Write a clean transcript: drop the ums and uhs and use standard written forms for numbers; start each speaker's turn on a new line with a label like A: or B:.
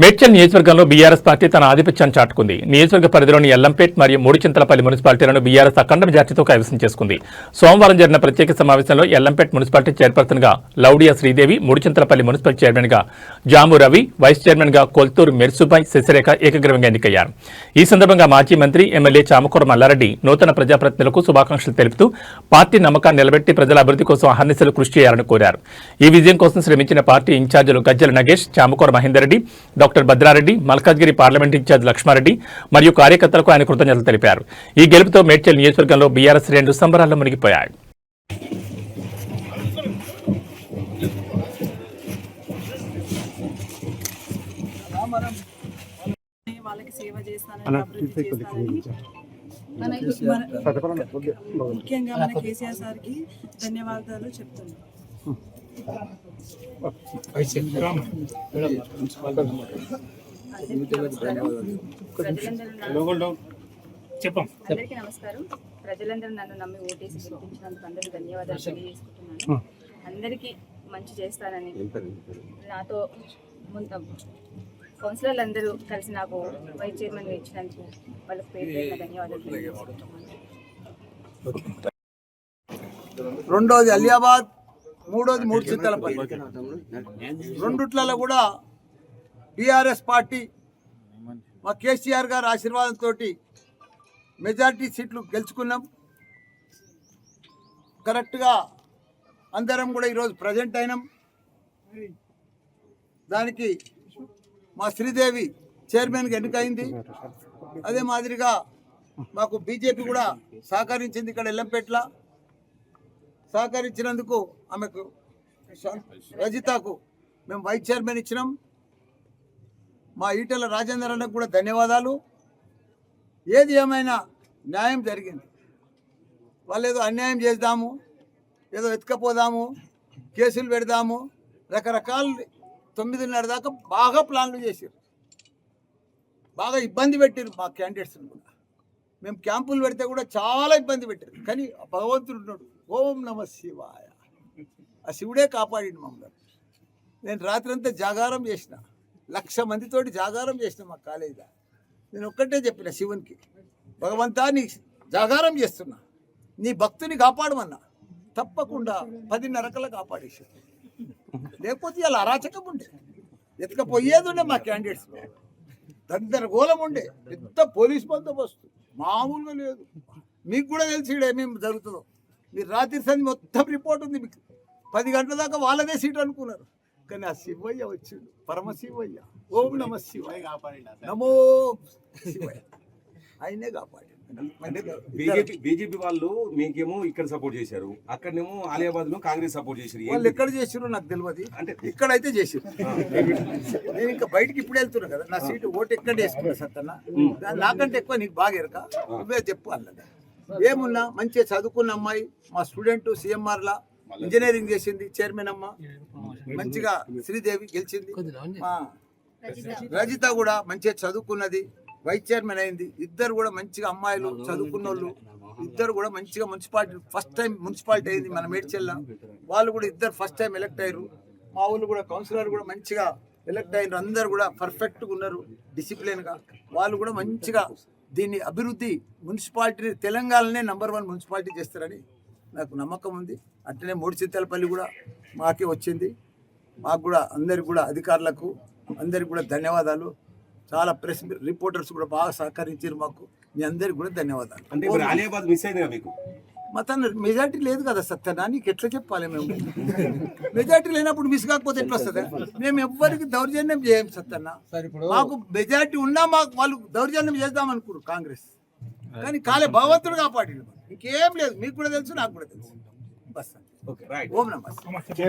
A: మేడ్చల్ నియోజకవర్గంలో BRS party తన ఆధిపత్యాన్ని చాటుకుంది. నియోజకవర్గ పరిధిలోని ఎల్లంపేట్ మరియు మూడుచింతలపల్లి మున్సిపాలిటీలను బీఆర్ఎస్ అఖండ మెజార్టీతో కైవసం చేసుకుంది. సోమవారం జరిగిన ప్రత్యేక సమావేశంలో ఎల్లంపేట్ మున్సిపాలిటీ చైర్పర్సన్ గా లౌడియా శ్రీదేవి, మూడుచింతలపల్లి మున్సిపల్ చైర్మన్ గా జాము రవి, వైస్ చైర్మన్ గా కొల్తూరు మెర్సుబాయ్ శశిరేఖ ఏకగ్రీవంగా ఎన్నికయ్యారు. ఈ సందర్భంగా మాజీ మంత్రి ఎమ్మెల్యే చామకూర మల్లారెడ్డి నూతన ప్రజాప్రతినిధులకు శుభాకాంక్షలు తెలుపుతూ పార్టీ నమ్మకాన్ని నిలబెట్టి ప్రజల అభివృద్ధి కోసం అహర్నిశలు కృషి చేయాలని కోరారు. ఈ విజయం కోసం శ్రమించిన పార్టీ ఇన్ఛార్జీలు Gajjala Nagesh, Chamakura Mahender Reddy, doctor Bhadra Reddy, Malkajgiri parliament in charge Lakshma Reddy మరియు కార్యకర్తలకు ఆయన కృతజ్ఞతలు తెలిపారు. ఈ గెలుపుతో మేడ్చల్ నియోజకవర్గంలో బీఆర్ఎస్ శ్రేణులు సంబరాల్లో మునిగిపోయాయి.
B: ముఖ్యంగా మన కేసీఆర్ సార్కి ధన్యవాదాలు చెప్తున్నాం.
C: అందరికీ నమస్కారం. ప్రజలందరూ నన్ను నమ్మి ఓటేసి గెలిపించినందుకు అందరికీ ధన్యవాదాలు తెలియజేసుకుంటున్నాను. అందరికీ మంచి చేస్తానని నాతో కౌన్సిలర్లు అందరూ కలిసి నాకు వైస్ చైర్మన్ ఇచ్చినందుకు వాళ్ళకి పేరు పేరున ధన్యవాదాలు తెలియజేసుకుంటున్నాను.
D: రెండోది అలియాబాద్, మూడోది మూడుచింతలపల్లి. రెండుట్లలో కూడా బీఆర్ఎస్ పార్టీ మా కేసీఆర్ గారి ఆశీర్వాదంతో మెజార్టీ సీట్లు గెలుచుకున్నాం. కరెక్ట్గా అందరం కూడా ఈరోజు ప్రజెంట్ అయినాం. దానికి మా శ్రీదేవి చైర్మన్గా ఎన్నికైంది. అదే మాదిరిగా మాకు బీజేపీ కూడా సహకరించింది. ఇక్కడ ఎల్లంపేట్ల సహకరించినందుకు ఆమెకు రజితకు మేము వైస్ చైర్మన్ ఇచ్చినాం. మా ఈటెల రాజేందర్ అన్నకు కూడా ధన్యవాదాలు. ఏది ఏమైనా న్యాయం జరిగింది. వాళ్ళు ఏదో అన్యాయం చేద్దాము, ఏదో ఎత్తుకపోదాము, కేసులు పెడదాము, రకరకాల 9:30 దాకా బాగా ప్లాన్లు చేశారు. బాగా ఇబ్బంది పెట్టారు మా క్యాండిడేట్స్ని కూడా. మేము క్యాంపులు పెడితే కూడా చాలా ఇబ్బంది పెట్టారు. కానీ భగవంతుడు ఉన్నాడు. ఓం నమ శివాయ. ఆ శివుడే కాపాడిండు మమ్మల్ని. నేను రాత్రంతా జాగారం చేసిన, 1,00,000 మందితోటి జాగారం చేసిన మా కాలేజీలో. నేను ఒక్కటే చెప్పిన శివునికి, భగవంతా నీ జాగారం చేస్తున్నా, నీ భక్తుని కాపాడమన్నా. తప్పకుండా 10:30 కాపాడేసాడు. లేకపోతే ఇలా అరాచకం ఉండే, ఎత్తుకపోయేది ఉండే మా క్యాండిడేట్స్. గందరగోళం ఉండే, పెద్ద పోలీస్ బందోబస్తు మామూలుగా లేదు. మీకు కూడా తెలిసి ఇక్కడ ఏమేమి జరుగుతుందో. మీరు రాత్రి సంధి మొత్తం రిపోర్ట్ ఉంది మీకు. 10 గంటల దాకా వాళ్ళదే సీటు అనుకున్నారు. కానీ ఆ శివయ్య వచ్చిండు, పరమశివయ్య. ఓం నమ శివాయ, నమో శివయ్య, ఆయనే కాపాడు.
E: బీజేపీ వాళ్ళు మీకేమో ఇక్కడ సపోర్ట్ చేశారు, అక్కడనేమో ఆలియాబాద్ లో కాంగ్రెస్ సపోర్ట్ చేశారు.
D: వాళ్ళు ఎక్కడ చేసారో నాకు తెలియదు, అంటే ఇక్కడైతే చేసారు. నేను ఇంకా బయటికి ఇప్పుడు వెళ్తున్నా కదా, నా సీటు ఓటు ఎక్కడ వేసుకున్నా సత్తన్న. నాకంటే ఎక్కువ నీకు బాగా ఎరక, నువ్వే చెప్పు అన్నది. ఏమున్నా మంచిగా చదువుకున్న అమ్మాయి, మా స్టూడెంట్ సిఎంఆర్లా ఇంజనీరింగ్ చేసింది, చైర్మన్ అమ్మ. మంచిగా శ్రీదేవి గెలిచింది. రజిత కూడా మంచిగా చదువుకున్నది, వైస్ చైర్మన్ అయింది. ఇద్దరు కూడా మంచిగా అమ్మాయిలు, చదువుకున్న వాళ్ళు. ఇద్దరు కూడా మంచిగా మున్సిపాలిటీ ఫస్ట్ టైం మున్సిపాలిటీ అయింది మన మేడ్చల్ల. వాళ్ళు కూడా ఇద్దరు ఫస్ట్ టైం ఎలక్ట్ అయ్యారు. మా ఊళ్ళు కూడా కౌన్సిలర్ కూడా మంచిగా ఎలక్ట్ అయ్యారు. అందరు కూడా పర్ఫెక్ట్గా ఉన్నారు, డిసిప్లిన్గా. వాళ్ళు కూడా మంచిగా దీన్ని అభివృద్ధి మున్సిపాలిటీ తెలంగాణనే నంబర్ 1 మున్సిపాలిటీ చేస్తారని నాకు నమ్మకం ఉంది. అట్లనే మూడుచింతలపల్లి కూడా మాకే వచ్చింది. మాకు కూడా అందరికి కూడా అధికారులకు అందరికి కూడా ధన్యవాదాలు. చాలా ప్రెస్ రిపోర్టర్స్ కూడా బాగా సహకరించారు మాకు. మీ అందరికి కూడా ధన్యవాదాలు. మా తన మెజార్టీ లేదు కదా సత్యనా, నీకు ఎట్లా చెప్పాలి? మేము మెజార్టీ లేనప్పుడు మిస్ కాకపోతే ఎట్లా వస్తుంది? మేము ఎవ్వరికి దౌర్జన్యం చేయం సత్యన్న. మాకు మెజార్టీ ఉన్నా మాకు వాళ్ళు దౌర్జన్యం చేద్దాం అనుకున్నారు కాంగ్రెస్. కానీ కాలే భగవంతుడు కాపాడి. ఇంకేం లేదు, మీకు కూడా తెలుసు, నాకు కూడా తెలుసు. బస్. ఓం నమస్తే.